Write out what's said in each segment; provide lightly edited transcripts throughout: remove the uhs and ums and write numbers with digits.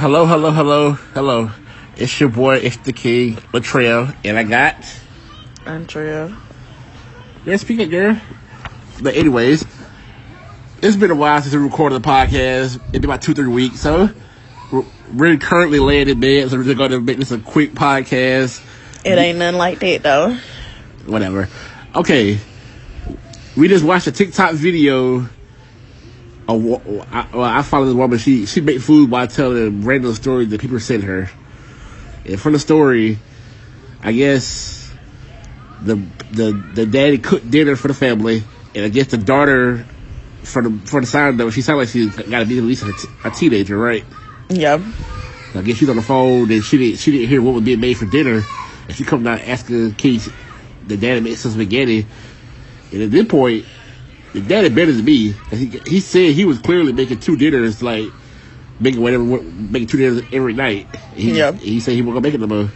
Hello. It's your boy, it's the king, Latrell, and I got Andrea. Yeah, speaking, girl. But anyways, it's been a while since we recorded the podcast. It's been about 2-3 weeks, so we're currently laying in bed, so we're just going to make this a quick podcast. It ain't nothing like that, though. Whatever. Okay, we just watched a TikTok video. I follow this woman. She make food while telling random stories that people send her. And from the story, I guess the daddy cooked dinner for the family, and I guess the daughter, for the sound of it, she sounded like she's got to be at least a teenager, right? Yeah. I guess she's on the phone and she didn't hear what was being made for dinner, and she come down asking Keith, the daddy made some spaghetti, and at this point, the daddy better than me. He said he was clearly making two dinners, like making two dinners every night. He said he wasn't gonna make it no more.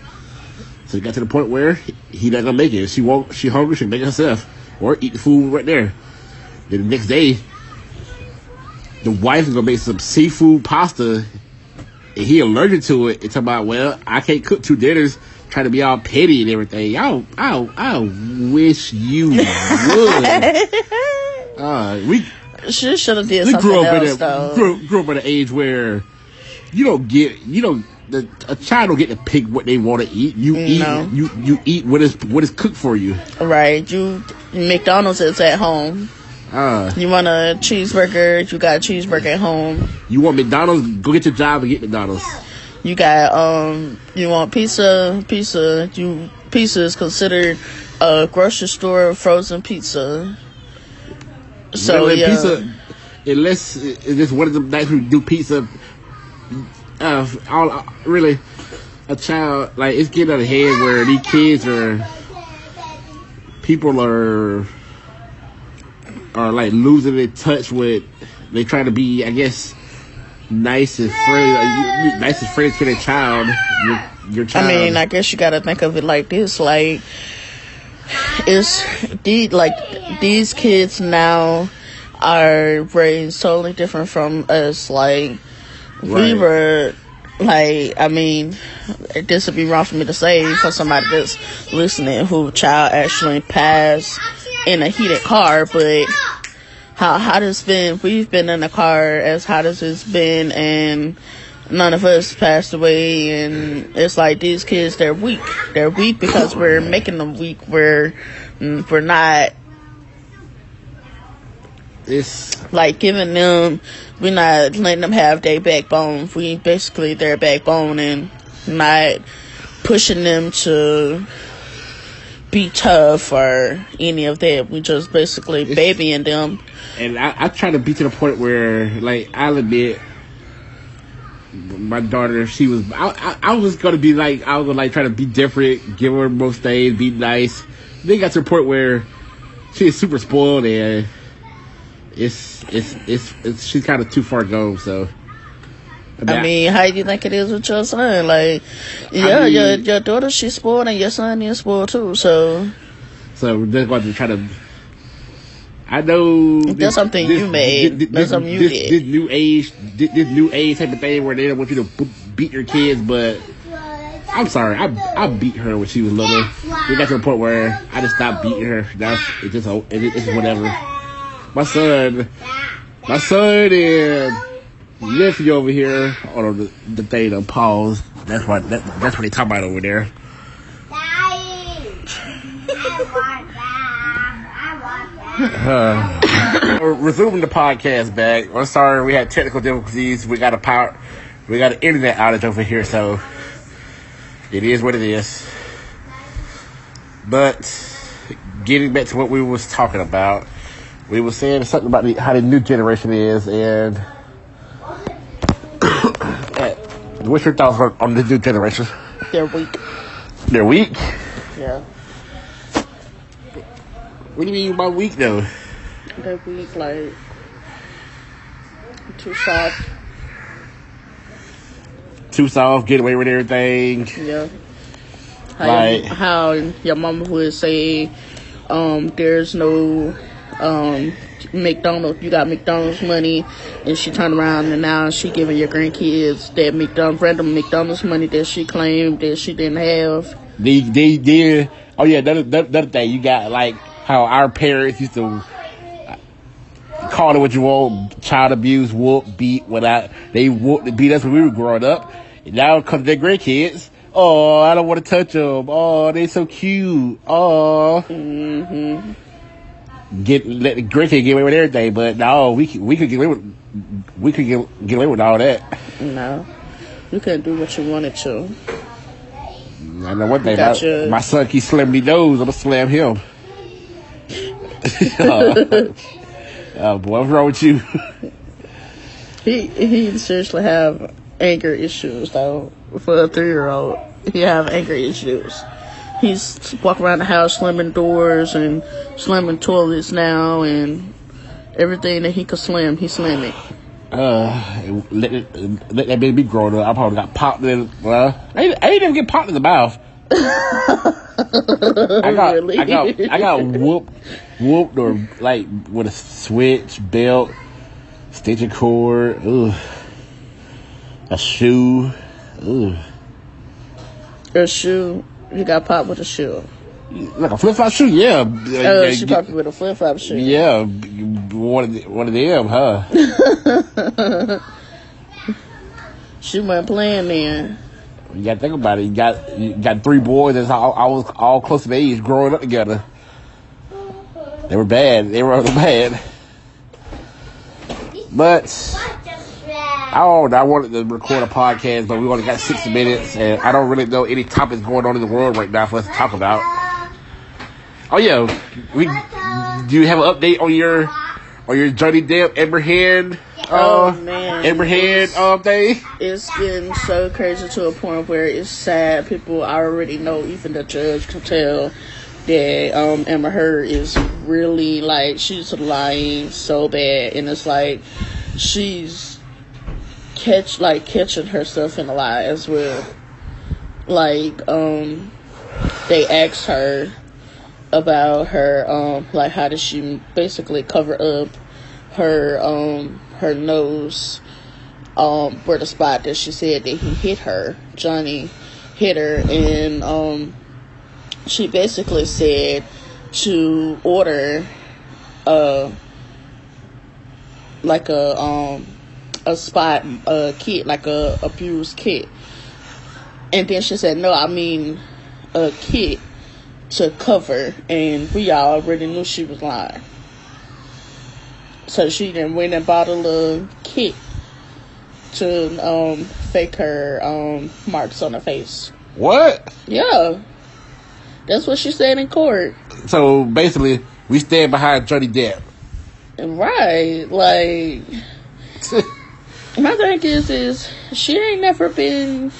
So it got to the point where he not gonna make it. She hungry, she can make it herself or eat the food right there. Then the next day, the wife is gonna make some seafood pasta, and he allergic to it. And talking about, well, I can't cook two dinners. Trying to be all petty and everything. I wish you would. She should have did something else, though. Grew up at an age where a child don't get to pick what they want to eat. You eat what is cooked for you. Right. McDonald's is at home. You want a cheeseburger, you got a cheeseburger at home. You want McDonald's, go get your job and get McDonald's. You got you want pizza. Pizza is considered a grocery store frozen pizza. So pizza, unless it's one of the nights we do pizza. Really, a child, like, it's getting out of hand where these kids people are like losing their touch with. They try to be, I guess, nice and friendly to their child. Your child. I mean, I guess you gotta think of it like this: like, these kids now are raised totally different from us. Like, we were, like, I mean, this would be wrong for me to say for somebody that's listening who child actually passed in a heated car, but how hot it's been. We've been in the car as hot as it's been, and none of us passed away. And it's like, these kids, they're weak. They're weak because we're making them weak. We're not. It's like giving them. We're not letting them have their backbone. We basically their backbone, and not pushing them to be tough or any of that. We just basically babying them. And I try to be to the point where, like, I'll admit, my daughter, I was gonna be like, I was gonna, like, try to be different, give her most things, be nice. Then it got to the point where she's super spoiled, and it's she's kind of too far gone. So I mean, how do you think it is with your son? Like, your daughter, she's spoiled, and your son is spoiled too. So we're just going to try to. I know that's something you made. That's something you did. This new age type of thing where they don't want you to beat your kids, but I'm sorry, I beat her when she was little. We got to the point where I just stopped beating her. Now it's just whatever. My son and nephew over here. Hold on, the thing on pause. That's what they talking about over there. Resuming the podcast back. I'm sorry, we had technical difficulties. We got an internet outage over here, so it is what it is. But getting back to what we was talking about, we were saying something about how the new generation is, and what's your thoughts on the new generation? They're weak. They're weak? Yeah. What do you mean by weak, though? They're weak, like, too soft. Too soft, get away with everything. Yeah. How your mama would say, there's no, McDonald's. You got McDonald's money, and she turned around and now she giving your grandkids that random McDonald's money that she claimed that she didn't have. They did. Oh yeah, another thing. You got like how our parents used to call it what you want, child abuse, whoop, beat, they whooped and beat us when we were growing up. And now it comes their grandkids. Oh, I don't want to touch them. Oh, they so cute. Oh. Mm-hmm. Let the grandkid get away with everything, but no, we could get away with all that. No, you couldn't do what you wanted to. I know one thing. My son keeps slamming me nose. I'm gonna slam him. Oh boy, what's wrong with you? He seriously have anger issues though. For a 3-year-old, he have anger issues. He's walking around the house slamming doors and slamming toilets now, and everything that he could slam, he slam it. Let that baby grow up. I probably got popped in. Well, I didn't even get popped in the mouth. I got whooped or like with a switch, belt, stitching cord, a shoe, A shoe. You got popped with a shoe. Like a flip-flop shoe, yeah. She popped you with a flip-flop shoe. Yeah, one of them, huh? She wasn't playing then. You gotta think about it. You got 3 boys that's all close to age, growing up together. They were bad. They were bad. But I wanted to record a podcast, but we only got 60 minutes, and I don't really know any topics going on in the world right now for us to talk about. Oh yeah, do you have an update on your Johnny Depp Amber Heard? Oh man, Amber Heard thing. It's getting so crazy to a point where it's sad. People already know, even the judge can tell that Amber Heard is really like she's lying so bad, and it's like she's catching herself in a lie as well. Like they asked her about her like how did she basically cover up her nose where the spot that she said that he hit her, Johnny hit her, and she basically said to order like a spot kit, like a abuse kit, and then she said no, I mean a kit to cover, and we already knew she was lying. So she then went and bought a little kit to fake her marks on her face. What? Yeah, that's what she said in court. So basically, we stand behind Johnny Depp. Right, like my thing is she ain't never been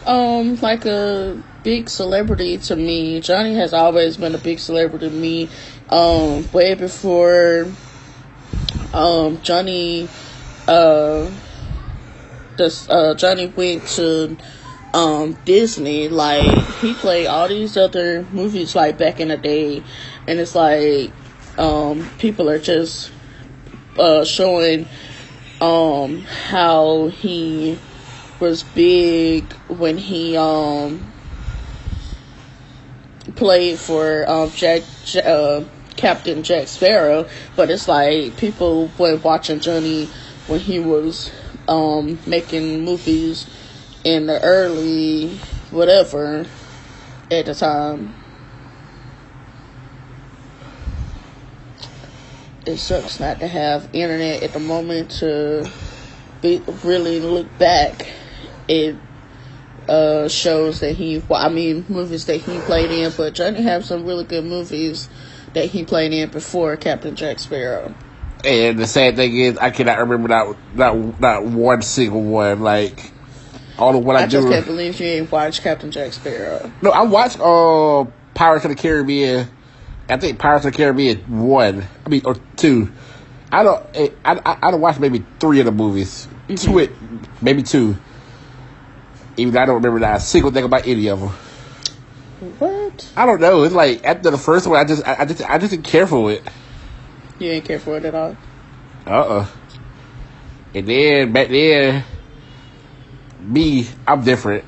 like a big celebrity to me. Johnny has always been a big celebrity to me. Way before Johnny Johnny went to Disney, like he played all these other movies like back in the day, and it's like people are just showing how he was big when he played for Captain Jack Sparrow, but it's like people were watching Johnny when he was making movies in the early whatever at the time. It sucks not to have internet at the moment to really look back. It shows that movies that he played in, but Johnny have some really good movies that he played in before Captain Jack Sparrow. And the sad thing is, I cannot remember not one single one. Like all of what I do. I just can't believe you ain't watched Captain Jack Sparrow. No, I watched Pirates of the Caribbean. I think Pirates of the Caribbean 1. I mean, or 2. I don't watch maybe 3 of the movies. Mm-hmm. Maybe 2. Even though I don't remember not a single thing about any of them. What? I don't know. It's like after the first one, I just didn't care for it. You didn't care for it at all? And then, back then, I'm different.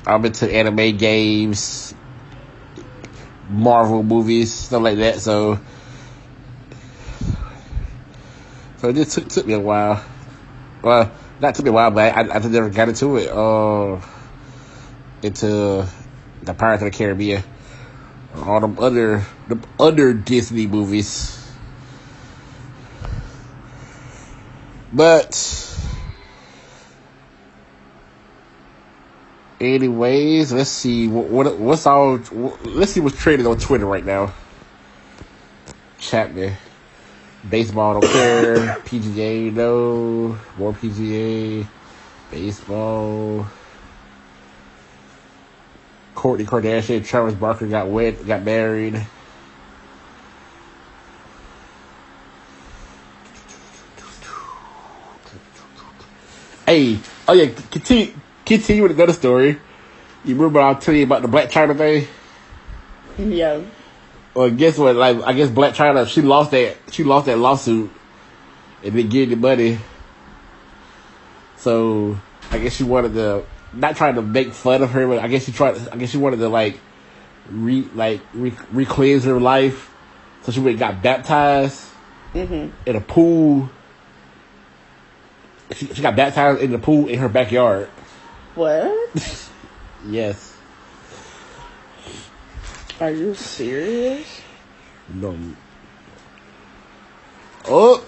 I'm into anime, games, Marvel movies, stuff like that, so it just took me a while. Well, not took me a while, but I just never got into it. Into the Pirates of the Caribbean, all them other Disney movies. But anyways, let's see what's trending on Twitter right now. Chapman. Baseball, don't care. PGA, no. More PGA. Baseball. Kourtney Kardashian, Travis Barker got married. Hey, oh yeah, continue with another story. You remember I was telling you about the Black China thing? Yeah. Well, guess what? Like, I guess Black China, she lost that lawsuit and didn't get the money. So I guess she wanted to, not trying to make fun of her, but I guess she wanted to re-cleanse her life. So she went and got baptized in a pool. She got baptized in the pool in her backyard. What? Yes. Are you serious? No. Oh.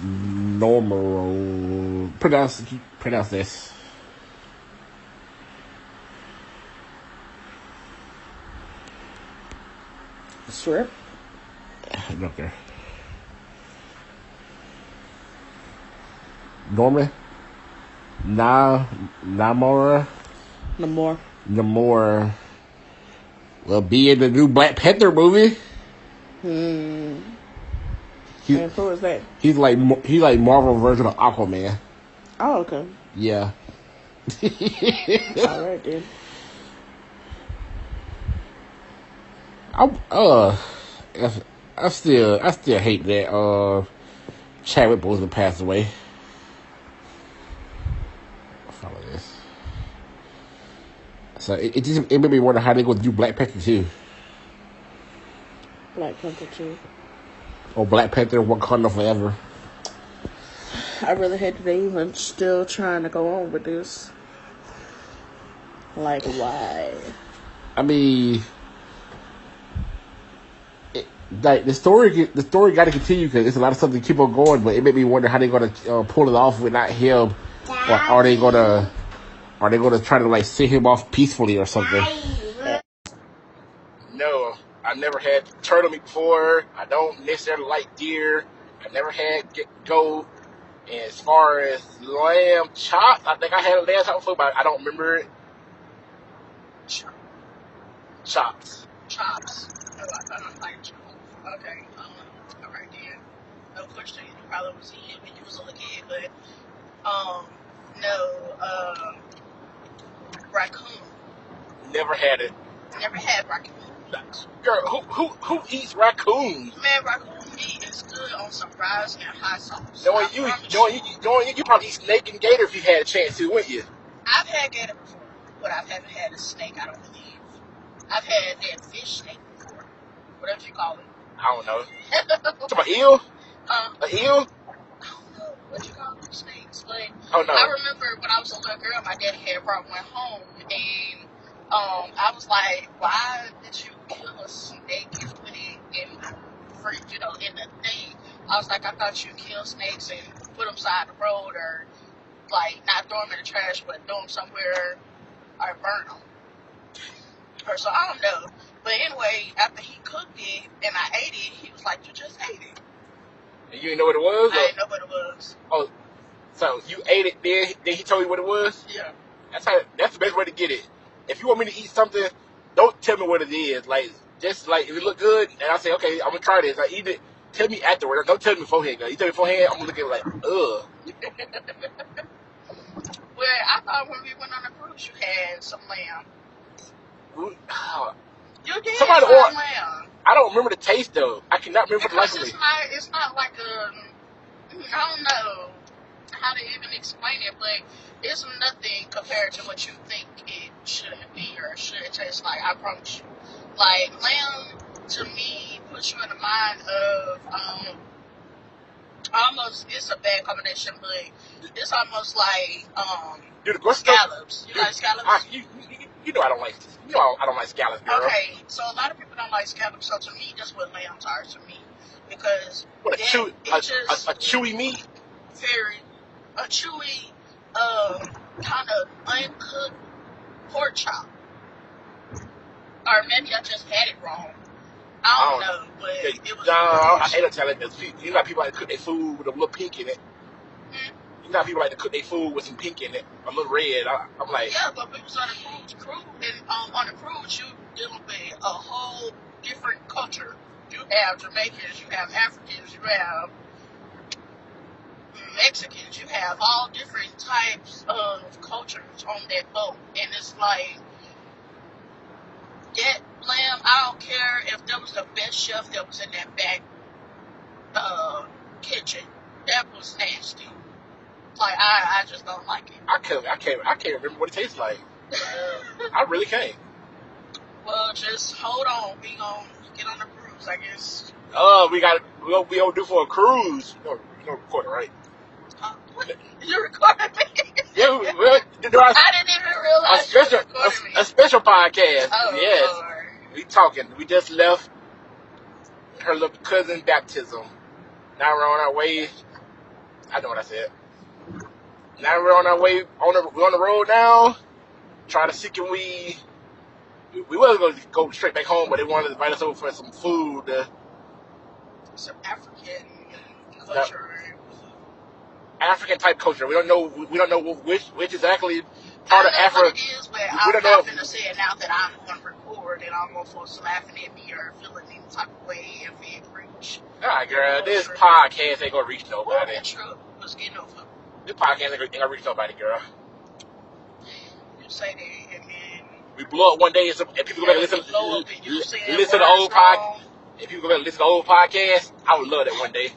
Normal. Pronounce this. Shrimp? Okay. Norman? Namora? Namor will be in the new Black Panther movie. And who is that? He's like Marvel version of Aquaman. Oh, okay. Yeah. All right, then. I still hate that Chadwick Boseman passed away. Follow this. So it made me wonder how they gonna do Black Panther 2. Black Panther 2. Or Black Panther Wakanda Forever. I really hate that they even still trying to go on with this. Like, why? I mean, the story got to continue because there's a lot of stuff to keep on going. But it made me wonder how they're gonna pull it off without him, or are they gonna try to like send him off peacefully or something? No, I never had turtle meat before. I don't necessarily like deer. I never had goat. And as far as lamb chops, I think I had a lamb chop before, but I don't remember it. Chops. Oh, I don't like chops. Okay. Alright then. No question. You probably was eating when you was a little kid, but raccoon. Never had it. Never had raccoon. Girl, who eats raccoons? Man, raccoon meat is good on some fries and hot sauce. You probably eat snake and gator if you had a chance to, wouldn't you? I've had gator before, but I haven't had a snake, I don't believe. I've had that fish snake before. Whatever you call it. I don't know. Talking about eel? An eel? I don't know what you call them snakes, but oh, no. I remember when I was a little girl, my dad had brought one home, and I was like, why did you kill a snake and put it in the fridge, in the thing? I was like, I thought you kill snakes and put them side the road, or like not throw them in the trash, but throw them somewhere or burn them. Or so I don't know. But anyway, after he cooked it and I ate it, he was like, you just ate it. And you didn't know what it was? I didn't know what it was. Oh, so you ate it, then he told you what it was? Yeah. That's the best way to get it. If you want me to eat something, don't tell me what it is. Like, just like, if it look good, and I say, okay, I'm gonna try this. I eat it. Tell me afterwards. Don't tell me beforehand. You tell me beforehand, I'm gonna look at it like, ugh. Well, I thought when we went on the cruise, you had some lamb. You did somebody have lamb. I don't remember the taste though. I cannot remember because the life of me. it's not like I don't know how to even explain it, but it's nothing compared to what you think it should be or should taste like. I promise you. Like lamb to me puts you in the mind of almost, it's a bad combination, but it's almost like Dude, what's scallops. You like scallops? You know I don't like. You know I don't like scallops, girl. Okay, so a lot of people don't like scallops. So to me, that's what lambs are to me, because What a chewy meat. A chewy, kind of uncooked pork chop. Or maybe I just had it wrong. I don't know, but it was. I hate to tell it. You know, people like to cook their food with a little pink in it. You know, people like to cook their food with some pink in it, a little red. I'm like, yeah, but people on the cruise, and on the cruise, you dealing with a whole different culture. You have Jamaicans, you have Africans, you have Mexicans, you have all different types of cultures on that boat, and it's like that lamb. I don't care if that was the best chef that was in that back kitchen. That was nasty. Like I just don't like it. I can't remember what it tastes like. I really can't. Well, just hold on. We gonna get on the cruise, I guess. We gonna do for a cruise. You know recording, right? What? You recording me? Yeah, I didn't even realize you were recording me. A special podcast. Oh, yes. Lord. We talking. We just left her little cousin's baptism. Now we're on our way. I know what I said. Now we're on our way. We're on the road now. Trying to see can we was going to go straight back home, but they wanted to invite us over for some food. Some African culture. African type culture. We don't know which exactly part of Africa. What it is, but I'm not going to say it now that I'm going to record and I'm going to folks laughing at me or feeling any type of way if it reach. Alright, girl. This podcast ain't going to reach nobody. That truck was getting over. This podcast ain't going to reach nobody, girl. You say that, and then we blow up one day, and people go back and listen to the old podcast. If people go back and listen to the old podcast, I would love that one day.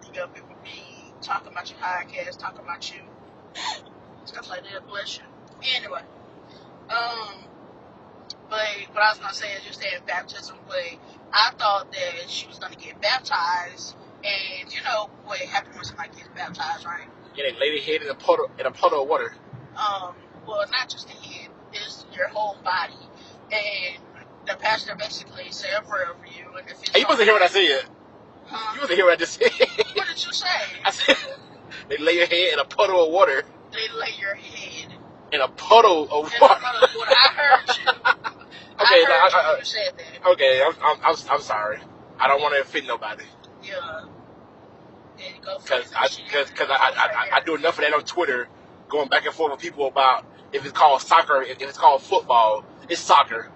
You know, people be talking about your podcast, talking about you, stuff like that. Bless you. Anyway, but what I was gonna say is you said baptism, but I thought that she was gonna get baptized, and you know what happened when somebody gets baptized, right? Yeah, they lay their head in a puddle of water. Well, not just the head, it's your whole body, and the pastor basically said a prayer for you, and if it's hey, you wasn't hear what I said. Huh? You wasn't hear what I just said. What did you say? I said they lay your head in a puddle of water. They lay your head in a puddle of water. I heard you. Okay, I heard you said that. Okay, I'm sorry. I don't want to offend nobody. Yeah. Because I do enough of that on Twitter, going back and forth with people about if it's called soccer, if it's called football. It's soccer.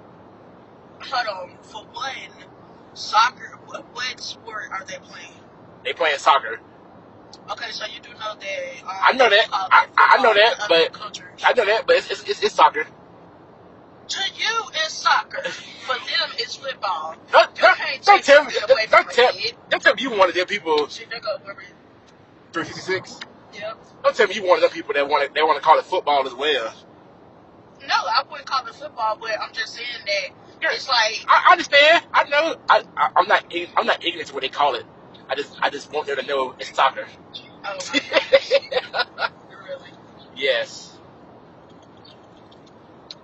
Hold on. For one, soccer, what sport are they playing? They playing soccer. Okay, so you do know that. I know that. I know that, but it's soccer. To you, it's soccer. For them, it's football. Don't tell me. Don't tell me you one of them people. 366. Yep. Don't tell me you one of them people that want to call it football as well. No, I wouldn't call it football, but I'm just saying that it's like. I understand. I know. I'm not ignorant to what they call it. I just want them to know it's soccer. Oh, really? Yes.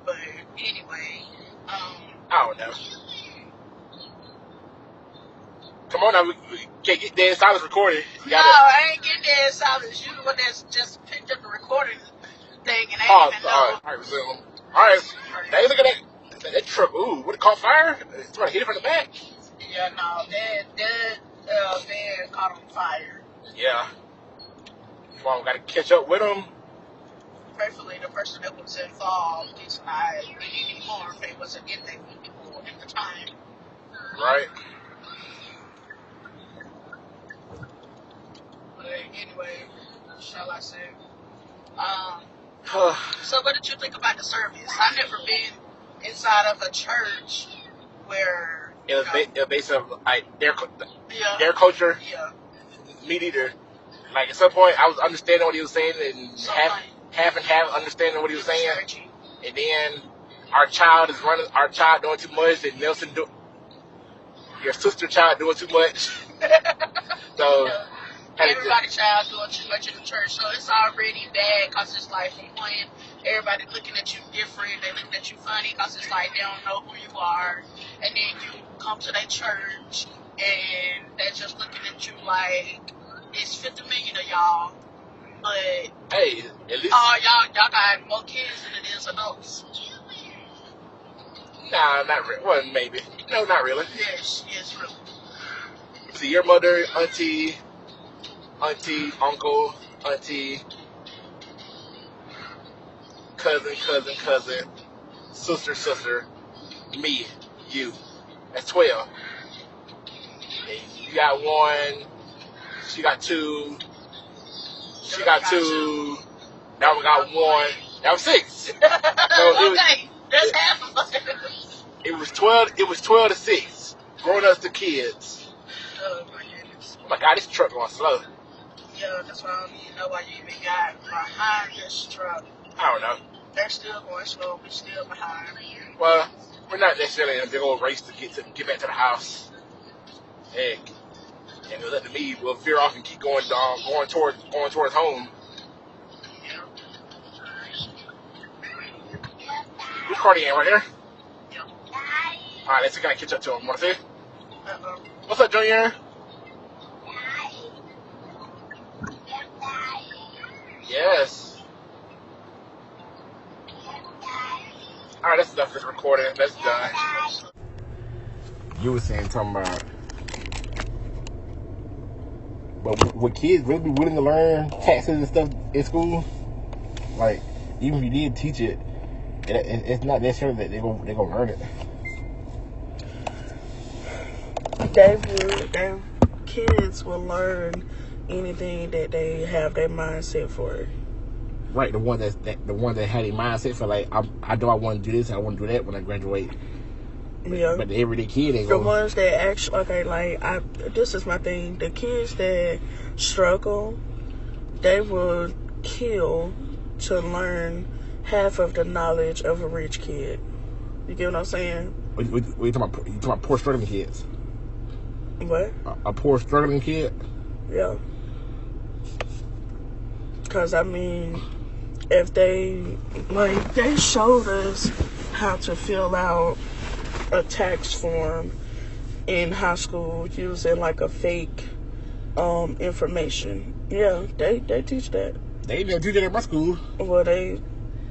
But anyway, I don't know. Come on now, we can't get dead silence recording. No, I ain't getting dead silence. You the one that's just picked up the recording thing and I ain't even know. Alright. Hey, look at that truck. Ooh, what it caught fire? Somebody hit it from the back. Yeah, no, that van caught on fire. Yeah. Come on, we gotta catch up with them. Prayerfully, the person that was involved is not anymore if they wasn't in there at the time. Right. But anyway, shall I say? So what did you think about the service? I've never been inside of a church where it was based on like their culture. Yeah. Me neither. Like at some point, I was understanding what he was saying, and half and half understanding what he was saying. And then our child doing too much, and Nelson your sister child doing too much. So everybody's child doing too much in the church, so it's already bad because it's like from point, everybody looking at you different, they looking at you funny because it's like they don't know who you are, and then you come to their church and they're just looking at you like it's 50 million of y'all, but hey, at least y'all got more kids than it is adults. Nah, not really. Well, maybe. No, not really. Yes, really. See, your mother, auntie, uncle, auntie, cousin, sister, me, you. That's 12. And you got one, she got two, now we got one, that was 6. So okay, that's half of us. It was 12 to 6. Growing up to kids. Oh my goodness. Oh my God, this truck going slow. Yeah, that's why I don't even know why you even got behind this truck. I don't know. They're still going slow. We're still behind. Well, we're not necessarily in a big old race to get back to the house. Heck. And it was up to me. We'll veer off and keep going towards home. Yeah. Who's Cardi in right here? Yeah. Alright, let's kind of catch up to him. Want to see? Uh-oh. What's up, Junior? Yes. Alright, that's enough for this recording. That's done. You were saying something about, but would kids really be willing to learn taxes and stuff in school? Like, even if you did teach it, it's not necessarily that they're gonna learn it. Kids will learn anything that they have their mindset for. Right, the one that had a mindset for like, I know I want to do this, I want to do that when I graduate. Yeah. But the everyday kid ain't the going. ones that actually this is my thing. The kids that struggle, they will kill to learn half of the knowledge of a rich kid. You get what I'm saying? What you talking about? You talking about poor struggling kids? What? A poor struggling kid? Yeah. Because, I mean, if they showed us how to fill out a tax form in high school using, like, a fake information. Yeah, they teach that. They didn't do that at my school. Well, they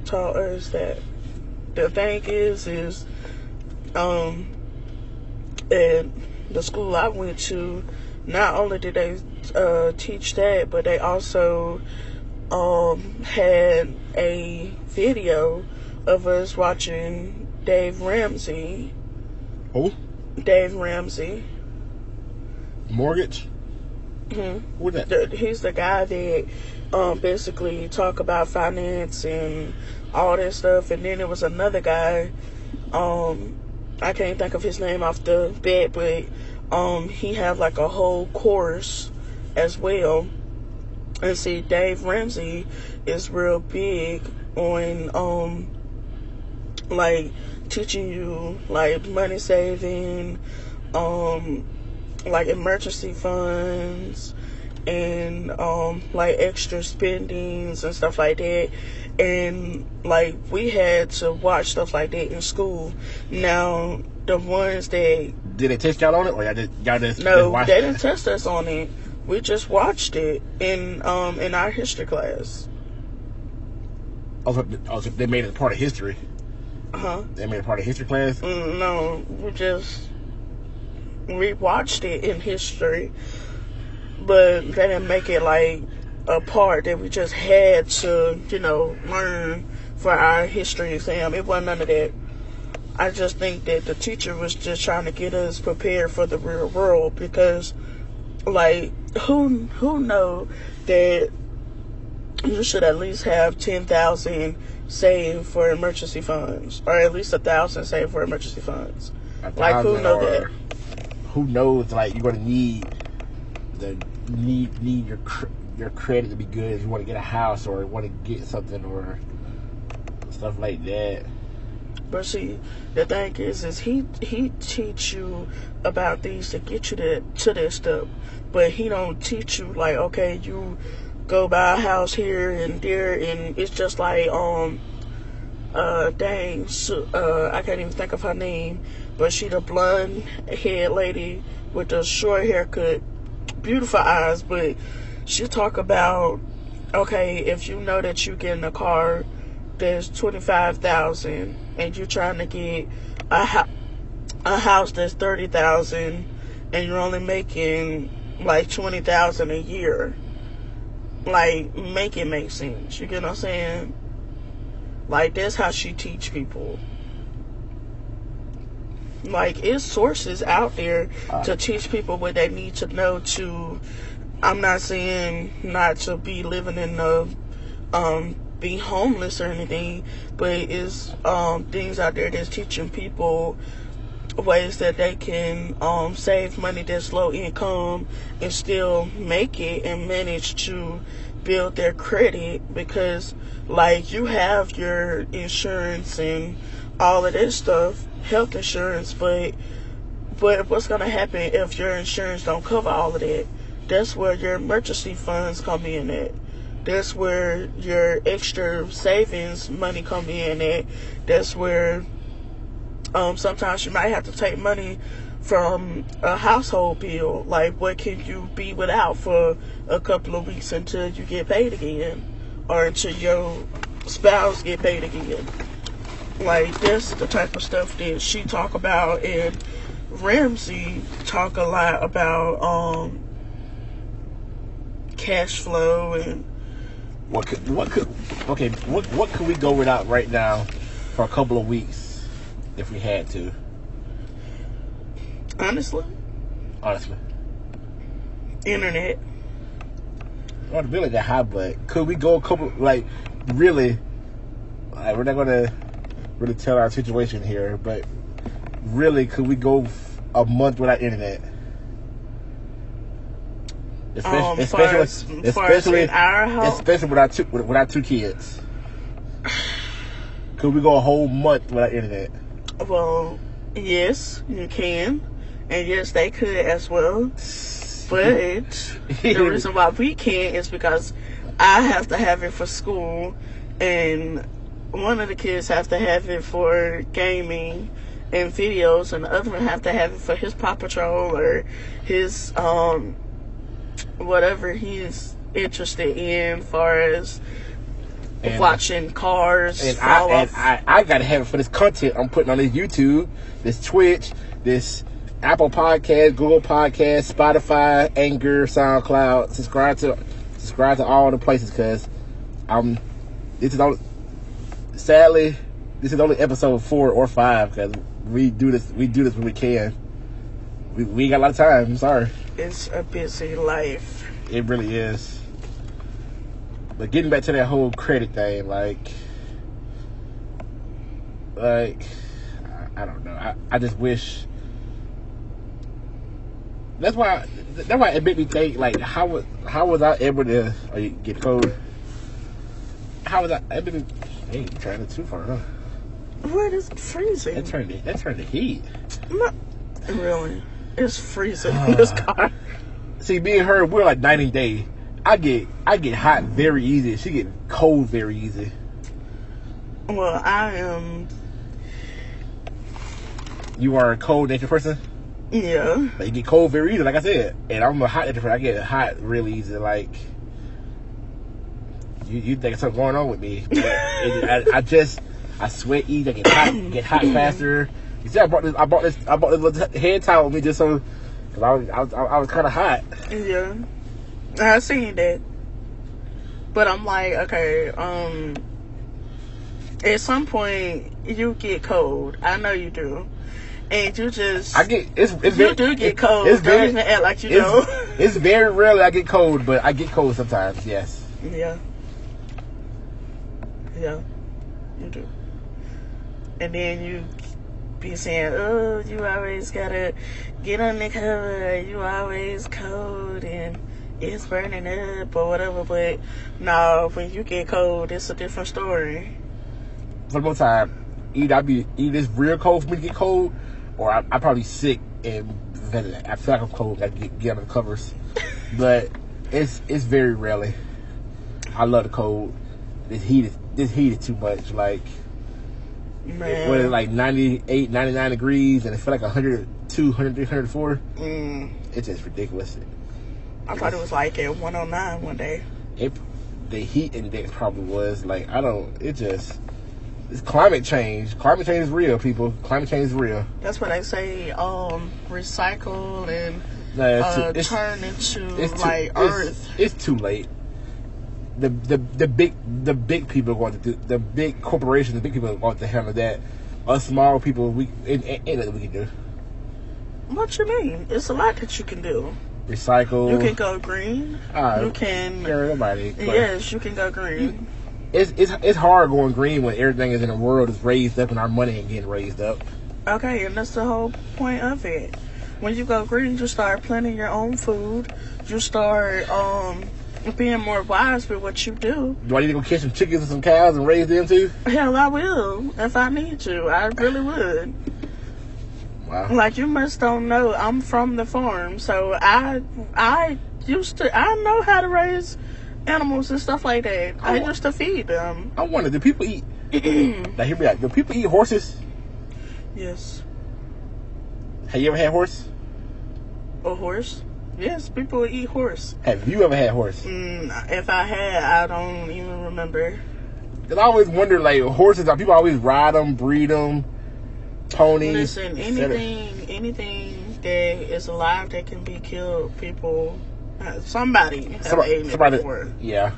taught us that. The thing is at the school I went to, not only did they teach that, but they also had a video of us watching Dave Ramsey. Who? Dave Ramsey. Mortgage? Mm-hmm. Who's that? He's the guy that basically talk about finance and all that stuff. And then there was another guy, I can't think of his name off the bat, but he had like a whole course as well. And see, Dave Ramsey is real big on like teaching you like money saving, like emergency funds, and like extra spendings and stuff like that. And like we had to watch stuff like that in school. Now the ones that did they test y'all on it, or y'all just no, watched they it? didn't test us on it. We just watched it in our history class. Also, they made it part of history. They made it part of history class. No, we watched it in history, but they didn't make it like a part that we just had to, learn for our history exam. It wasn't none of that. I just think that the teacher was just trying to get us prepared for the real world, because, like, who know that you should at least have 10,000 saved for emergency funds, or at least 1,000 saved for emergency funds. Like, who know that? who knows? Like, you're gonna need your credit to be good if you want to get a house or want to get something or stuff like that. But see, the thing is he teach you about these to get you to that stuff, but he don't teach you like, okay, you go buy a house here and there, and it's just like I can't even think of her name, but she the blonde head lady with the short haircut, beautiful eyes, but she talk about, okay, if you know that you get in a car that's $25,000 and you're trying to get a house that's $30,000 and you're only making like $20,000 a year, like, make it make sense. You get what I'm saying? Like, that's how she teach people. Like, it's sources out there to teach people what they need to know to. I'm not saying not to be living in the be homeless or anything, but it's things out there that's teaching people ways that they can save money that's low income and still make it and manage to build their credit, because like, you have your insurance and all of that stuff, health insurance, but what's gonna happen if your insurance don't cover all of that? That's where your emergency funds come in at. That's where your extra savings money come in at. That's where sometimes you might have to take money from a household bill. Like, what can you be without for a couple of weeks until you get paid again, or until your spouse get paid again? Like, that's the type of stuff that she talk about, and Ramsey talk a lot about cash flow and what could we go without right now for a couple of weeks if we had to? Honestly, internet. Well, the bill ain't that high, but could we go a couple, like, really? Like, we're not gonna really tell our situation here, but really, could we go a month without internet? Especially in our house, especially with our two kids. Could we go a whole month without internet? Well, yes, you can, and yes, they could as well. But the reason why we can't is because I have to have it for school, and one of the kids have to have it for gaming and videos, and the other one have to have it for his Paw Patrol or his whatever he's interested in, far as watching cars. And I gotta have it for this content I'm putting on this YouTube, this Twitch, this Apple Podcast, Google Podcasts, Spotify, Anchor, SoundCloud. Subscribe to all the places, because sadly this is only episode 4 or 5, because we do this when we can. We ain't got a lot of time. I'm sorry. It's a busy life. It really is. But getting back to that whole credit thing, like I don't know. I just wish. That's why it made me think, like, how was I able to get code? How was I able to? Hey, you trying it too far, huh? What is freezing? That turned the heat. Not really. It's freezing in this car. See, me and her, we're like night and day. I get hot very easy. She get cold very easy. Well, I am. You are a cold natured person? Yeah. Like, you get cold very easy, like I said. And I'm a hot natured person. I get hot really easy. Like, you think something's going on with me. I sweat easy. I get hot faster. You see, I bought this little head towel with me just so, because I was kind of hot. Yeah, I seen that, but I'm like, okay, at some point you get cold. I know you do, and you just do get cold. Don't even act like you know. It's very rarely I get cold, but I get cold sometimes. Yes. Yeah, you do, and then be saying, oh, you always gotta get on the cover, you always cold and it's burning up or whatever. But no, when you get cold, it's a different story. For the most time, either it's real cold for me to get cold, or I'm probably sick and I feel like I'm cold. I get under the covers, but it's very rarely. I love the cold. This heat is too much. Like, man, when it's like 98, 99 degrees, and it feel like 102, 103, 104. It's just ridiculous. I thought it was like at 109 one day. The heat index probably was like, it's climate change. Climate change is real, people. Climate change is real. That's what they say. Recycle and turn into Earth. It's too late. The big people are going to do. The big corporations, the big people are going to handle that. Us small people, ain't nothing we can do. What you mean? It's a lot that you can do. Recycle. You can go green. You can. Yes, you can go green. It's hard going green when everything is in the world is raised up and our money ain't getting raised up. Okay, and that's the whole point of it. When you go green, you start planting your own food. You start being more wise with what you do. Do I need to go catch some chickens and some cows and raise them too? Hell, I will if I need to. I really would. Wow. Like, you must don't know, I'm from the farm, so I know how to raise animals and stuff like that. I used to feed them. I wonder, do people eat? Now hear me out. Do people eat horses? Yes. Have you ever had horse? A horse? Yes, people eat horse. Have you ever had horse? If I had, I don't even remember. Cause I always wonder, like, horses, people always ride them, breed them, ponies. Listen, anything that is alive that can be killed, people, somebody have eaten it before. Yeah.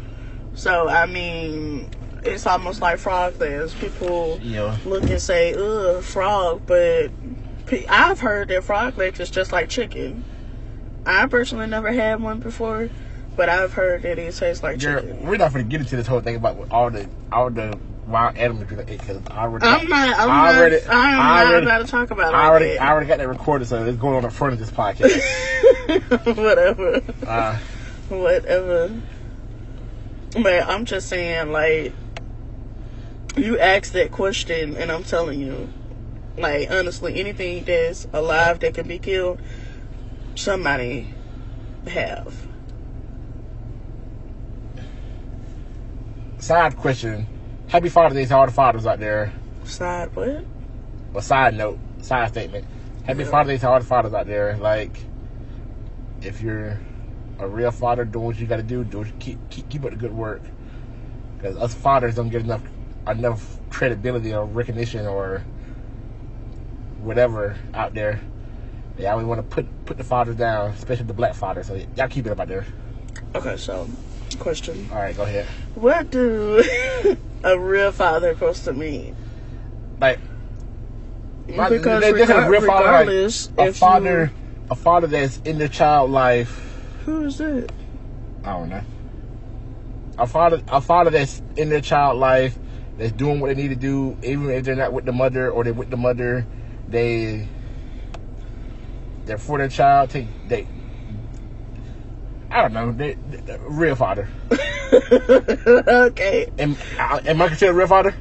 So, I mean, it's almost like frog legs. People look and say, ugh, frog, but I've heard that frog legs is just like chicken. I personally never had one before, but I've heard that it tastes like chicken. We're not going to get into this whole thing about all the wild animals because I'm not about to talk about it. I already got that recorded, so it's going on the front of this podcast. Whatever. Whatever. But I'm just saying, like, you asked that question, and I'm telling you, like, honestly, anything that's alive that can be killed, somebody have. Side question. Happy Father's Day to all the fathers out there. Side what? Well, side statement. Happy Father's Day to all the fathers out there. Like, if you're a real father, do what you got to do. Keep up the good work. Because us fathers don't get enough credibility or recognition or whatever out there. They always want to put the fathers down, especially the black fathers. So y'all keep it up out there. Okay, so question. All right, go ahead. What do a real father supposed to mean? Like, because a real regardless, father, a father that's in their child life. Who is that? I don't know. A father that's in their child life, that's doing what they need to do, even if they're not with the mother or they're with the mother, they're for their child. I don't know. They're real father. Okay. Am I considered a real father?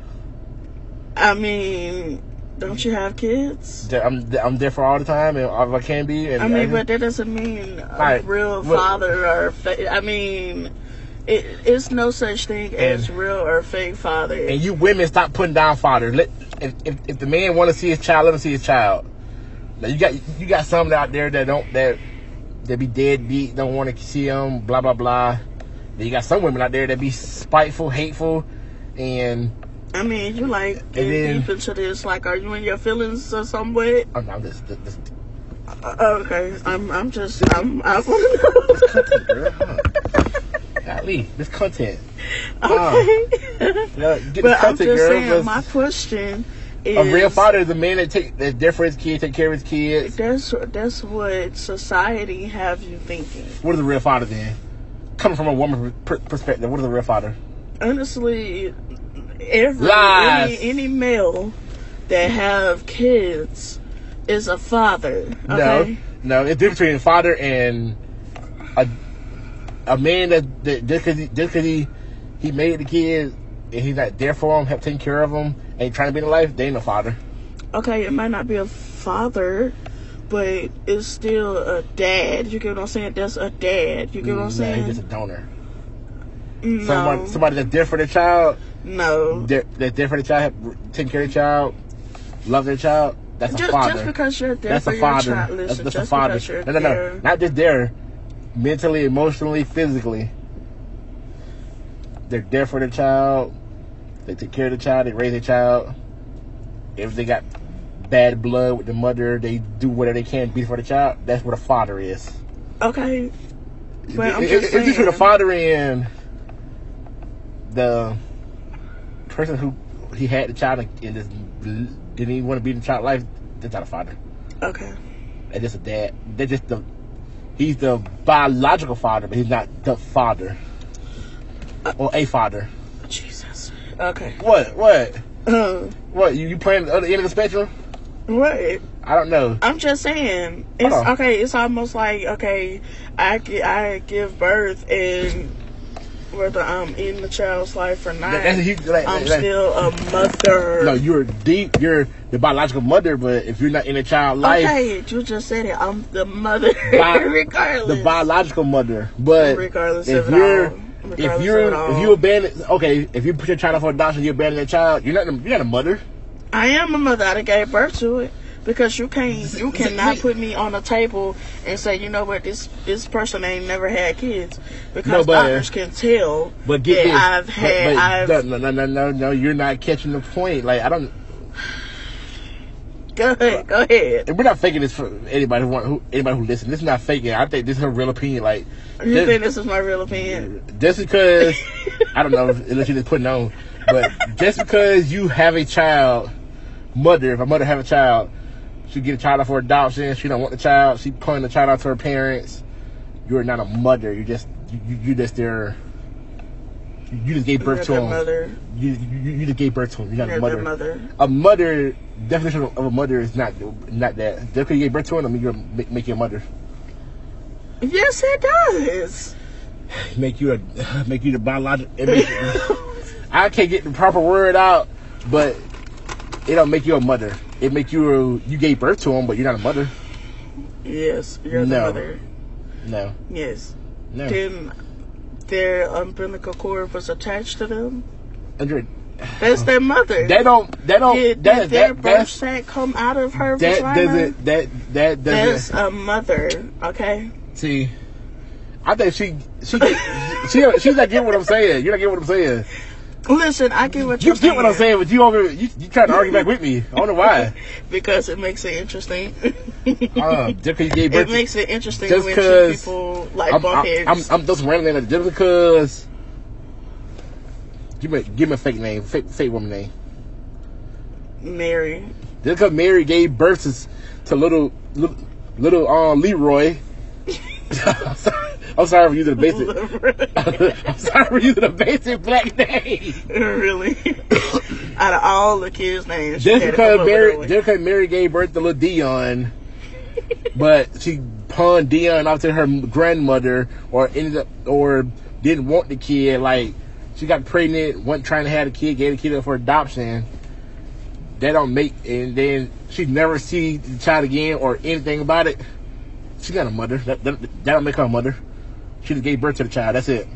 I mean, don't you have kids? I'm there for all the time, and I can be. And but that doesn't mean a real father or I mean, it's no such thing as real or fake father. And you women, stop putting down fathers. If the man want to see his child, let him see his child. Now you got some out there that be deadbeat, don't want to see him, blah blah blah. Then you got some women out there that be spiteful, hateful, and I mean, you like get deep into this. Like, are you in your feelings or somewhere? I'm just okay. I want to know. Golly, this content. Okay. But I'm just saying, my question is, a real father is a man that's there for his kids, take care of his kids. That's what society have you thinking. What is a real father then? Coming from a woman's perspective, what is a real father? Honestly, any male that have kids is a father. Okay? No, it's different between a father and a man that just because he made the kids and he's not there for them, help taking care of them, ain't trying to be in life, they ain't a father. Okay, it might not be a father, but it's still a dad. You get what I'm saying? That's a dad. You get what I'm saying? He's just a donor. No. Somebody that's there for the child. No. That's there for the child, taking care of the child, love their child. That's a father. Just because you're there that's for a your father. child. Listen, That's just a father. because you're No. there. Not just there. Mentally, emotionally, physically. They're there for the child. They take care of the child. They raise the child. If they got bad blood with the mother, they do whatever they can to be for the child. That's what a father is. Okay. But I'm just saying. It's between the father and the person who he had the child and just didn't even want to be in the child's life. That's not a father. Okay. That's just a dad. He's the biological father, but he's not the father. Or a father. Jesus. Okay. What? What? You playing the other end of the spectrum? What? I don't know. I'm just saying. It's okay. It's almost like, okay, I give birth and whether I'm in the child's life or not, I'm still a mother. No, you're the biological mother, but if you're not in the child's life, okay, you just said it. I'm the mother, regardless. The biological mother, but regardless if of you're it all. if you abandon, okay, if you put your child up for adoption, you abandon that child. You're not a mother. I am a mother. I done gave birth to it. Because you cannot put me on a table and say, you know what, this person ain't never had kids, because doctors can tell that I've had. No, you're not catching the point. Like, I don't. Go ahead. We're not faking this for anybody who listens. This is not faking. I think this is her real opinion. Like, you think this is my real opinion? Just because I don't know, unless you're just putting on, but just because you have a child, if a mother have a child. She get a child out for adoption. She don't want the child. She pulling the child out to her parents. You're not a mother. You just there. You just gave birth to him. Mother. You just gave birth to him. You're not a mother. Mother. A mother, definition of a mother is not that. Just because you gave birth to him, I mean you're make you a mother. Yes, it does. Make you the biological. I can't get the proper word out, but it don't make you a mother. It make you gave birth to him, but you're not a mother. Yes, you're the mother. No. Yes. No. Then their umbilical cord was attached to them. That's their mother. They don't. Did their birth sac come out of her vagina? That's a mother. Okay. See, I think she's not getting what I'm saying. You're not getting what I'm saying. Listen, I get what you're saying. You get what I'm saying, but you trying to argue back with me. I don't know why. Because it makes it interesting. It makes it interesting when two people like bump heads. I'm just randomly just because. Give me a fake name, fake woman name. Mary. Just because Mary gave birth to little Leroy. I'm sorry for using the basic. I'm sorry for using the basic black name. Really? Out of all the kids' names, just because Mary gave birth to little Dion, but she pawned Dion off to her grandmother, or didn't want the kid. Like, she got pregnant, wasn't trying to have the kid, gave the kid up for adoption. That don't make, and then she never see the child again or anything about it. She got a mother. That don't make her a mother. She just gave birth to the child. That's it.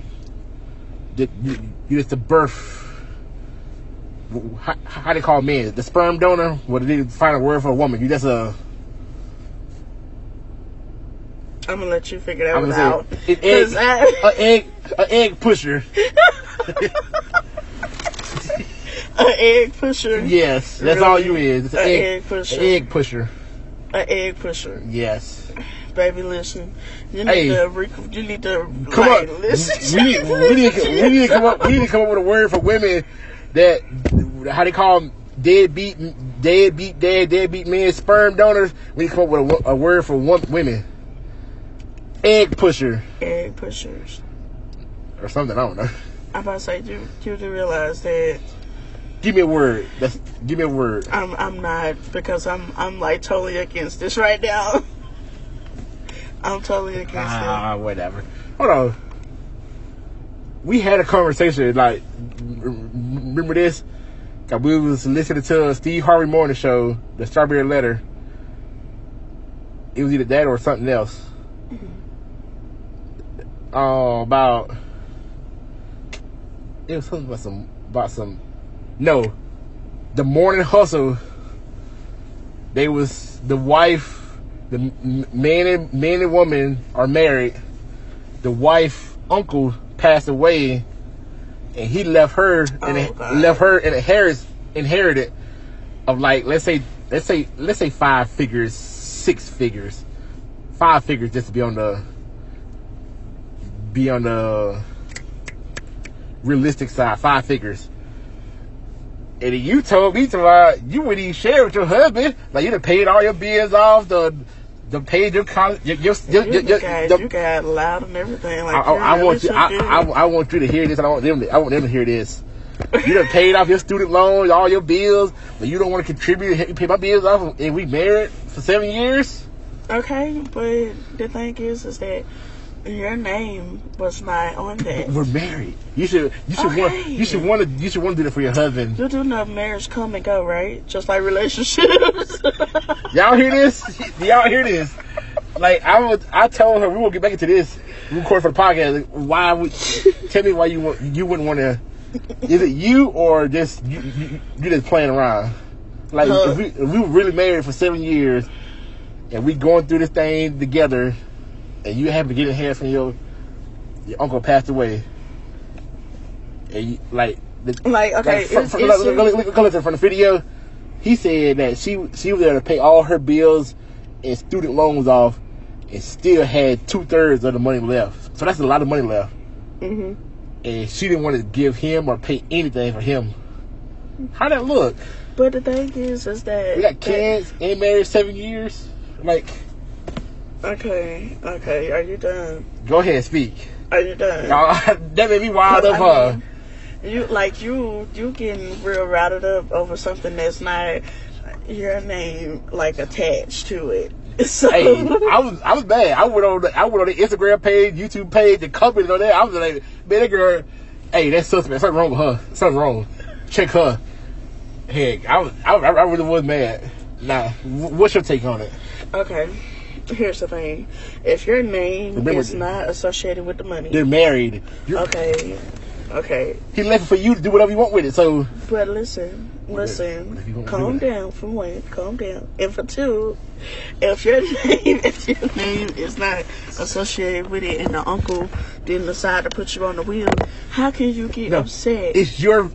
You just the birth. How they call men? The sperm donor? What did they find a word for a woman? You just a. I'm gonna let you figure that one out. An egg pusher. An egg pusher. Yes, that's really? All you is. It's an egg pusher. An egg pusher. An egg pusher. Yes. Baby, listen. You need to come up. Listen. We need to come up with a word for women that, how they call them, deadbeat men, sperm donors. We need to come up with a word for women. Egg pusher. Egg pushers. Or something, I don't know. I'm about to say, you do realize that Give me a word. Give me a word. I'm not, because I'm like totally against this right now. I'm totally against it. Whatever. Hold on. We had a conversation, like, remember this? We was listening to Steve Harvey Morning Show, the Strawberry Letter. It was either that or something else. About, it was something about some. No, the Morning Hustle. They was the wife, the man and woman are married. The wife uncle passed away, and he left her inherited of, like, let's say 5 figures, 6 figures, 5 figures, just to be on the realistic side, 5 figures. And then you told me you wouldn't even share with your husband, like you done paid all your bills off, the paid your college, you got loud and everything. Like I want you to hear this. I want them to hear this. You done paid off your student loans, all your bills, but you don't want to contribute. You pay my bills off, and we married for 7 years. Okay, but the thing is that your name was not on that. We're married. You should want to do that for your husband. You do know marriage come and go, right? Just like relationships. Y'all hear this? Y'all hear this? Like, I told her we won't get back into this. We record for the podcast. Tell me why you wouldn't want to. Is it you or just you just playing around? Like, if we were really married for 7 years and we going through this thing together, and you happen to get a hair from your uncle passed away, and you, from the video, he said that she was there to pay all her bills and student loans off, and still had 2/3 of the money left. So that's a lot of money left. Mm-hmm. And she didn't want to give him or pay anything for him. How'd that look? But the thing is that we got kids and married 7 years. Like. Okay. Are you done? Go ahead, speak. Are you done? That made me wild up, huh? You getting real routed up over something that's not your name, like, attached to it. So, hey, I was mad. I went on the Instagram page, YouTube page, the company on there. I was like, man, that girl, hey, that's suspect. Something wrong with her. Something wrong. Check her. Heck, I really was mad. Now, what's your take on it? Okay. Here's the thing. If your name is not associated with the money, they're married. Okay. He left it for you to do whatever you want with it. So, but listen. Calm down. For one, calm down. And for two, if your name is not associated with it, and the uncle didn't decide to put you on the wheel, how can you get upset? It's your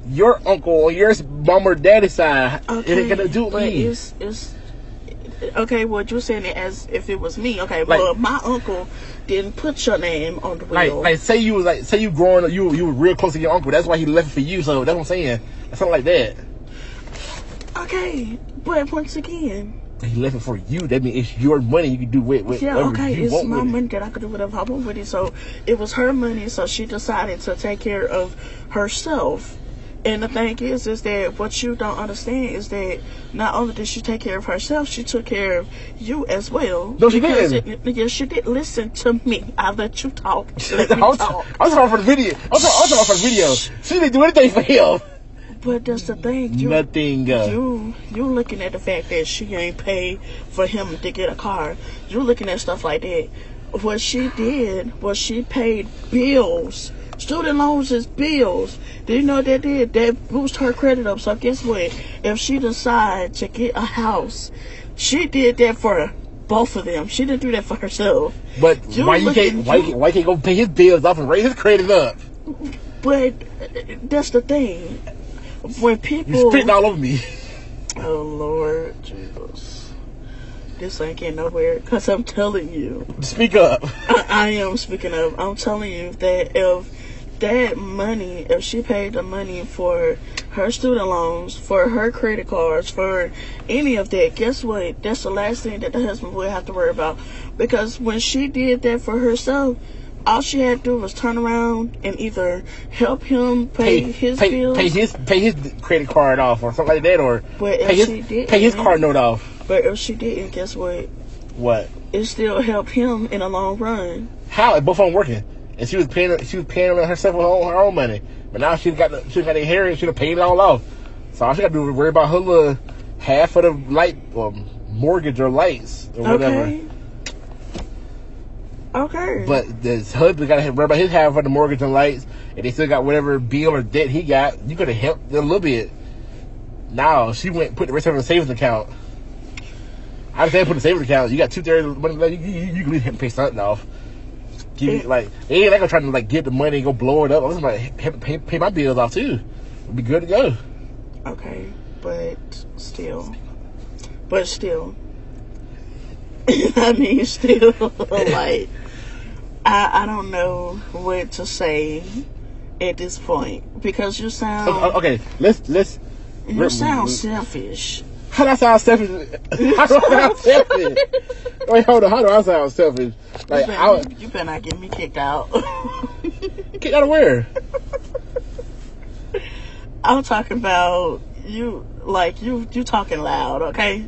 uncle on your mom or daddy's side. Okay, it ain't gonna do but me. It's okay. Well, you're saying it as if it was me. Okay, well, my uncle didn't put your name on the wheel. Like say you growing up, you were real close to your uncle. That's why he left it for you. So that's what I'm saying. Something like that. Okay, but once again, he left it for you. That means it's your money. You can do with whatever you it's want my with money it. that I could do whatever I want with it. So it was her money. So she decided to take care of herself. And the thing is that what you don't understand is that not only did she take care of herself, she took care of you as well. No, she didn't. Yes, she did. Listen to me. I'll let you talk. I was talking for the video. I was talking for the video. She didn't do anything for him. But that's the thing. Nothing. You looking at the fact that she ain't paid for him to get a car. You looking at stuff like that. What she did was she paid bills. Student loans is bills. Do you know what that did? That boosted her credit up. So guess what? If she decides to get a house, she did that for both of them. She didn't do that for herself. But why can't go pay his bills off and raise his credit up? But that's the thing. When people... You're spitting all over me. Oh, Lord Jesus. This ain't getting nowhere, because I'm telling you. Speak up. I am speaking up. I'm telling you that if she paid the money for her student loans, for her credit cards, for any of that, guess what? That's the last thing that the husband would have to worry about. Because when she did that for herself, all she had to do was turn around and either help him pay his bills, pay his credit card off or something like that, or pay his car note off. But if she didn't, guess what? What? It still helped him in the long run. How? Both of them working, and she was paying herself with her own money. But now she got the inheritance. She paid it all off. So all she got to do is worry about her little half of the light or mortgage or lights or whatever. Okay. But his husband got to worry about his half of the mortgage and lights, and they still got whatever bill or debt he got. You could have helped a little bit. Now she went and put the rest of her in a savings account. I said put a savings account. You got 2/3 of the money. You can leave him pay something off. They ain't like gonna try to like get the money and go blow it up. I'm just like pay my bills off too. It'd be good to go. Okay, but still. I mean, still, like, I don't know what to say at this point because you sound okay. Let's. You sound selfish. How do I sound selfish? Wait, hold on. How do I sound selfish? Like you better not get me kicked out. Kicked out of where? I'm talking about you. Like you talking loud, okay?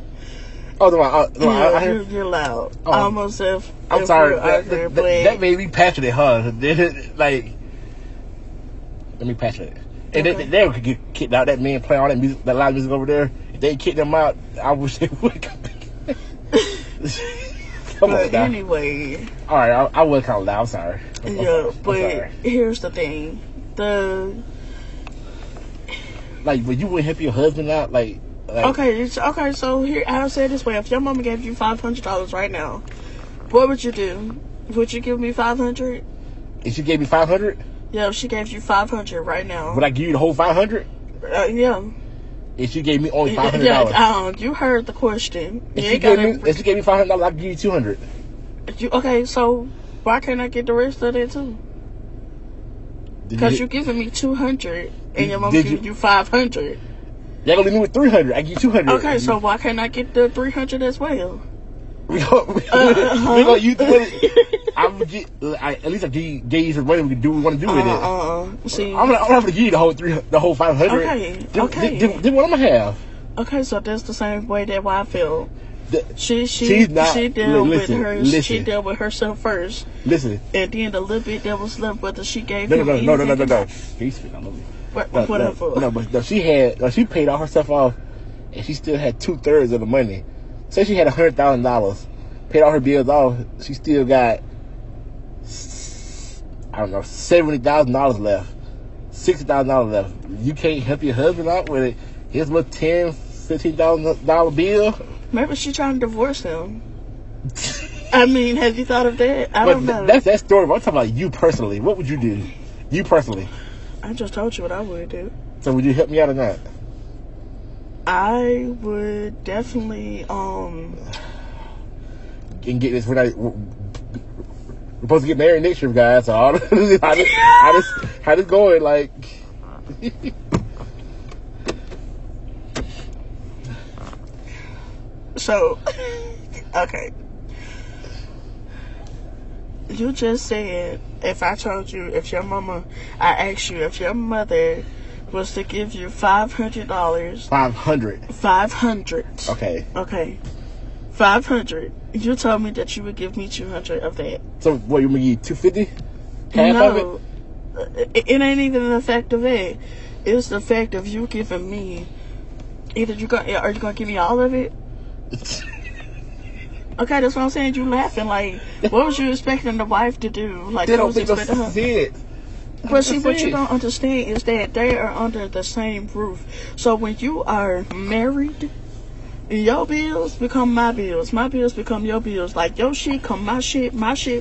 Oh, I hear you're loud. Oh. Almost if I'm sorry. That made me passionate, huh? Like, let me passionate. And okay. they could get kicked out. That man playing all that music, that loud music over there. If they kicked them out, I wish they would. Come on, now. Anyway. All right, I was kind of loud. I'm sorry. Yeah, but here's the thing. Like, when you wouldn't help your husband out, like okay, so here, I'll say it this way. If your mama gave you $500 right now, what would you do? Would you give me $500? If she gave me $500? Yeah, if she gave you $500 right now. Would I give you the whole $500? Yeah. If she gave me only $500? Yeah, you heard the question. If she gave me $500, I'd give you $200. Okay, so why can't I get the rest of it too? Because you're giving me $200 and your mom giving you $500. Y'all gonna leave me with $300. I give you $200. Okay, so why can't I get the $300 as well? We gonna use the money. At least I gave you some money. We can do what we want to do with it. See, I'm gonna have to give you the whole $500. Okay. Then what I'm gonna have? Okay, so that's the same way that I feel. She dealt with herself first. Listen. And then the little bit that was left, whether she gave No. Whatever. But she paid all her stuff off, and she still had 2/3 of the money. Say she had $100,000, paid all her bills off. She still got $70,000 left, $60,000 left. You can't help your husband out with it. His little $10,000-$15,000 bill. Maybe she's trying to divorce him. I mean, have you thought of that? I don't know. That's that story. But I'm talking about you personally. What would you do? You personally. I just told you what I would do. So would you help me out or not? I would definitely and get this. We're supposed to get married next year, guys. So how this going? Like, so okay. You just said if I told you I asked you if your mother was to give you $500. 500. Okay. 500. You told me that you would give me 200 of that. So what, you want me to give you 250? Half of it? It ain't even the fact of it. It's the fact of you giving me. Are you gonna give me all of it? Okay, that's what I'm saying. You laughing like, what was you expecting the wife to do? Like, they don't think that's it. But see, what you don't understand is that they are under the same roof. So when you are married, your bills become my bills become your bills. Like, your shit come my shit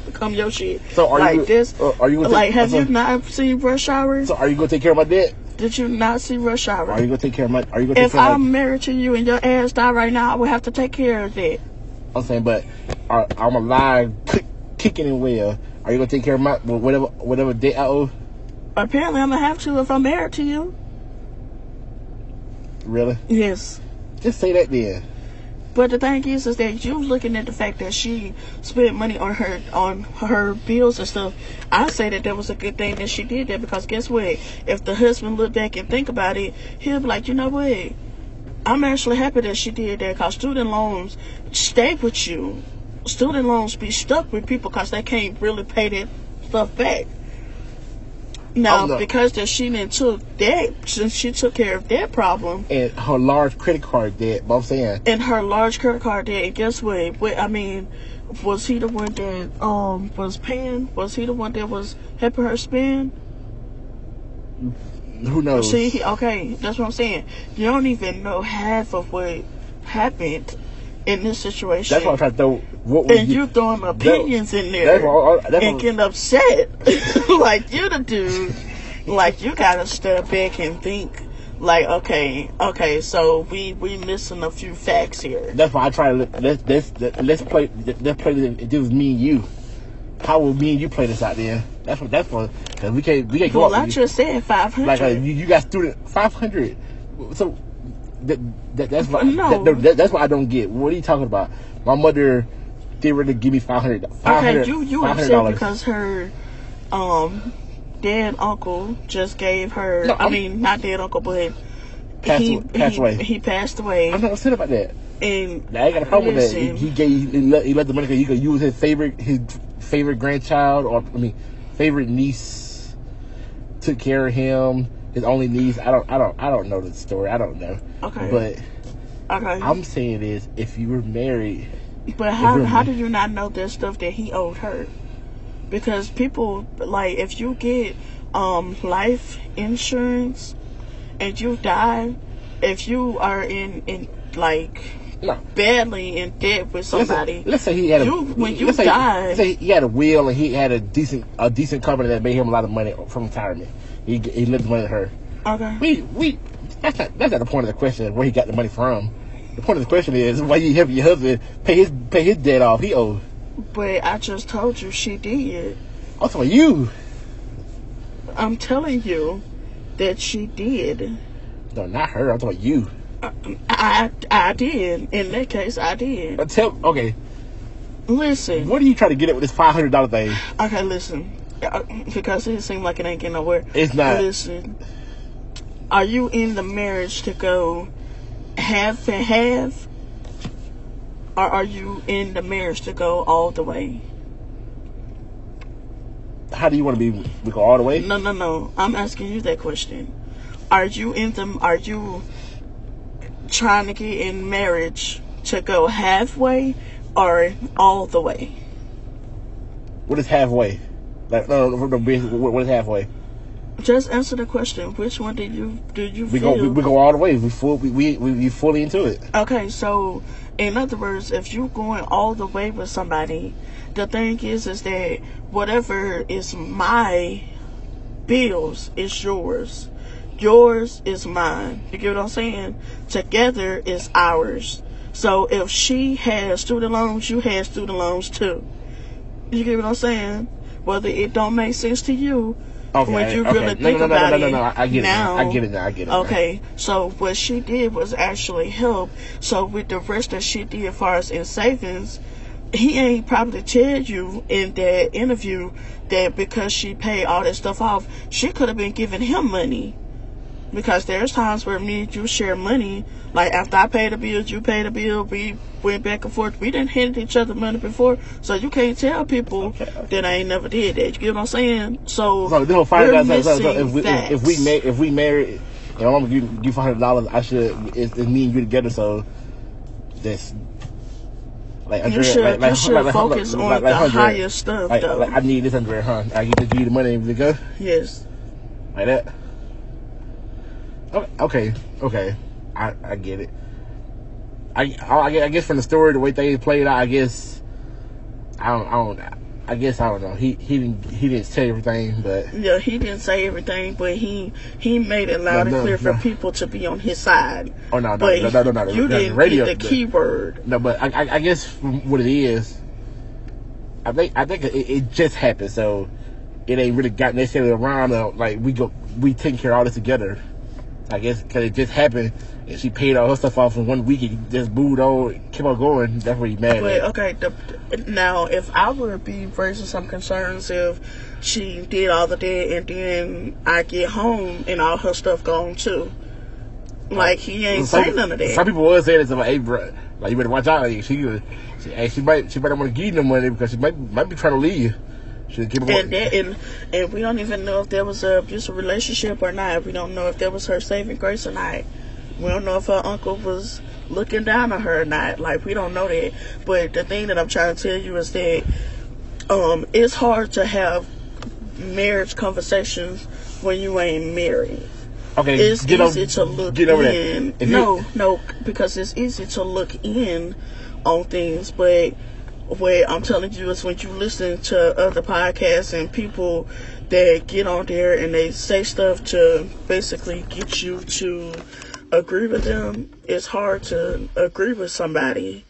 become your shit. So are you have you not seen Rush Hour? So are you gonna take care of my debt? Did you not see Rush Hour? Are you gonna take care of my? If I'm married to you and your ass die right now, I would have to take care of that. I'm saying, but I'm alive, kicking and well. Are you gonna take care of my whatever debt I owe? Apparently, I'm gonna have to if I'm married to you. Really? Yes. Just say that then. But the thing is that you looking at the fact that she spent money on her bills and stuff. I say that was a good thing that she did that, because guess what? If the husband look back and think about it, he'll be like, you know what? I'm actually happy that she did that, because student loans stay with you. Student loans be stuck with people because they can't really pay that stuff back. Now, because that she didn't took that, since she took care of that problem. And her large credit card debt, what I'm saying. And her large credit card debt, and guess what? I mean, was he the one that was paying? Was he the one that was helping her spend? Who knows? See, okay, that's what I'm saying. You don't even know half of what happened in this situation. That's why I'm trying to throw. And you throwing opinions in there and getting upset. Like, you the dude. Like, you gotta step back and think. Like, okay, so we missing a few facts here. That's why I try to let's play this. It was me and you. How will me and you play this out there? That's what because we can't go up. Well, I just said 500. Like you got student 500. So that's what that's what I don't get. What are you talking about? My mother did really give me $500. Okay, you upset because her dead uncle just gave her. No, I mean, not dead uncle, but passed away. He passed away. I'm not upset about that. And I ain't got a problem with that. He let the money go. He could use his favorite grandchild, favorite niece, took care of him. His only niece. I don't know the story. I don't know. Okay. But I'm saying is, if you were married. But how did you not know that stuff that he owed her? Because people, like, if you get life insurance and you die, if you are in badly in debt with somebody, let's say he had let's say he had a will and he had a decent company that made him a lot of money from retirement. He left the money to her. Okay. That's not the point of the question. Where he got the money from? The point of the question is why you help your husband pay his debt off. He owed. But I just told you she did. I'm talking about you. I'm telling you that she did. No, not her. I'm talking about you. I did. In that case, I did. Okay. Listen. What are you trying to get at with this $500 thing? Okay, listen. Because it seems like it ain't getting nowhere. It's not. Listen. Are you in the marriage to go half and half? Or are you in the marriage to go all the way? How do you want to be? We go all the way? No. I'm asking you that question. Are you trying to get in marriage to go halfway or all the way? What is halfway? Like, no, what is halfway? Just answer the question. Which one do you we feel? We go all the way. We fully into it. Okay, so in other words, if you're going all the way with somebody, the thing is that whatever is my bills is yours. Yours is mine. You get what I'm saying? Together is ours. So if she has student loans, you have student loans too. You get what I'm saying? Whether it don't make sense to you, when you really think about it. No, I get it now. Okay, so what she did was actually help. So with the rest that she did as far as in savings, he ain't probably tell you in that interview that because she paid all that stuff off, she could have been giving him money. Because there's times where me and you share money. Like, after I paid a bill, you paid a bill. We went back and forth. We didn't hand each other money before. So you can't tell people that I ain't never did that. You get what I'm saying? So this whole $500. If we married, and I'm gonna give you $500, I should. It's me and you together. So that's like you should focus on the higher stuff. Though. I need this $100, huh? I give you the money and we go. Yes. Like that. Okay. I get it. I guess from the story, the way things played out, I guess I don't know. He didn't say everything, but yeah, he didn't say everything, but he made it loud and clear for people to be on his side. Oh no! But you didn't get the key word. No, but I guess what it is, I think it just happened, so it ain't really got necessarily around. Like we taking care of all this together. I guess because it just happened, and she paid all her stuff off in 1 week and just moved on, kept on going. That's what he's mad But, at. okay, now, if I would be raising some concerns if she did all of that and then I get home and all her stuff gone too. Like, he ain't saying none of that. Some people was saying this about, hey, bro, like, you better watch out. Like, she might want to give you no money because she might be trying to leave you. And we don't even know if there was a abusive relationship or not. We don't know if there was her saving grace or not. We don't know if her uncle was looking down on her or not. Like, we don't know that. But the thing that I'm trying to tell you is that it's hard to have marriage conversations when you ain't married. Okay, it's easy to look in. No, because it's easy to look in on things, but what I'm telling you is when you listen to other podcasts and people that get on there and they say stuff to basically get you to agree with them, it's hard to agree with somebody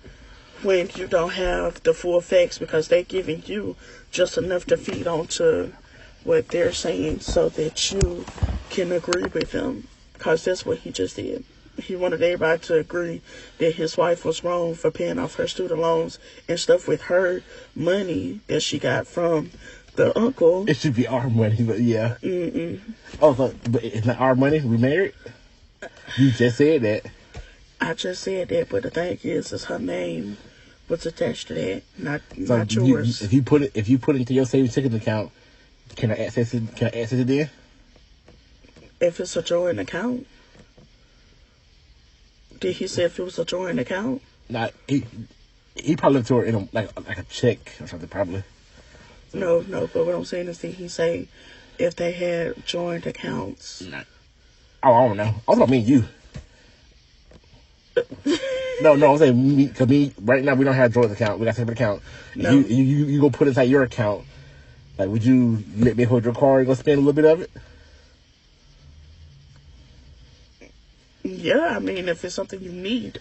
when you don't have the full facts because they're giving you just enough to feed onto what they're saying so that you can agree with them, because that's what he just did. He wanted everybody to agree that his wife was wrong for paying off her student loans and stuff with her money that she got from the uncle. It should be our money, but yeah. Mm-mm. Oh, but it's not our money? We married? You just said that. I just said that, but the thing is her name was attached to that, not yours. If you put it into your savings checking account, can I access it? Can I access it then? If it's a joint account. Did he say if it was a joint account? Nah, he probably looked to her in like a check or something, probably. No, but what I'm saying is, did he say if they had joint accounts? Nah. Oh, I don't know. I was about me and you. No, I'm saying me, because right now we don't have a joint account. We got a separate account. No. You go put it inside your account. Like, would you let me hold your card and go spend a little bit of it? Yeah, I mean, if it's something you need.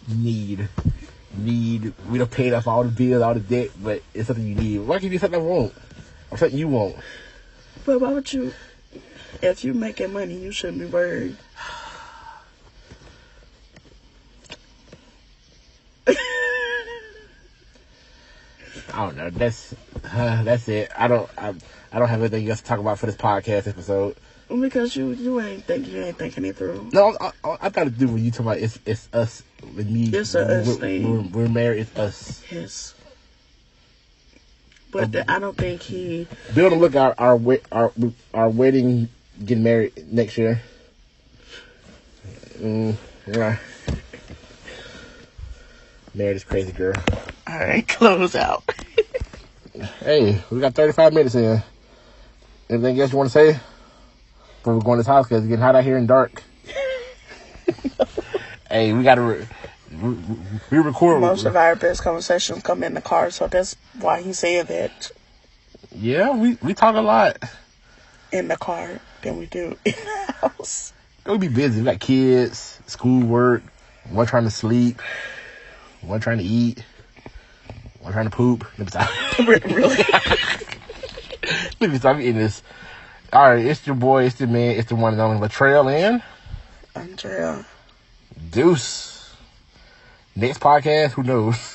Need. We done paid off all the bills, all the debt, but it's something you need. Why can't you do something I want? Or something you want? But why would you? If you making money, you shouldn't be worried. I don't know. That's it. I don't have anything else to talk about for this podcast episode. Because you ain't thinking it through. No, I thought it do when you talk about it's us with me. It's a us thing. We're married. It's us. Yes. But I don't think he. Be on the lookout. Our wedding, getting married next year. Yeah. Married is crazy, girl. All right, close out. Hey, we got 35 minutes in. Anything else you want to say? Before we're going to this house, because it's getting hot out here and dark. Hey, we got to we record. Most of our best conversations come in the car, so that's why he said that. Yeah, we talk a lot in the car than we do in the house. We be busy. We got kids, school, work. One trying to sleep. One trying to eat. One trying to poop. Let me stop. Really? Let me stop eating this. All right, it's your boy, it's the man, it's the one and only Latrell and Andrea. Deuce. Next podcast, who knows?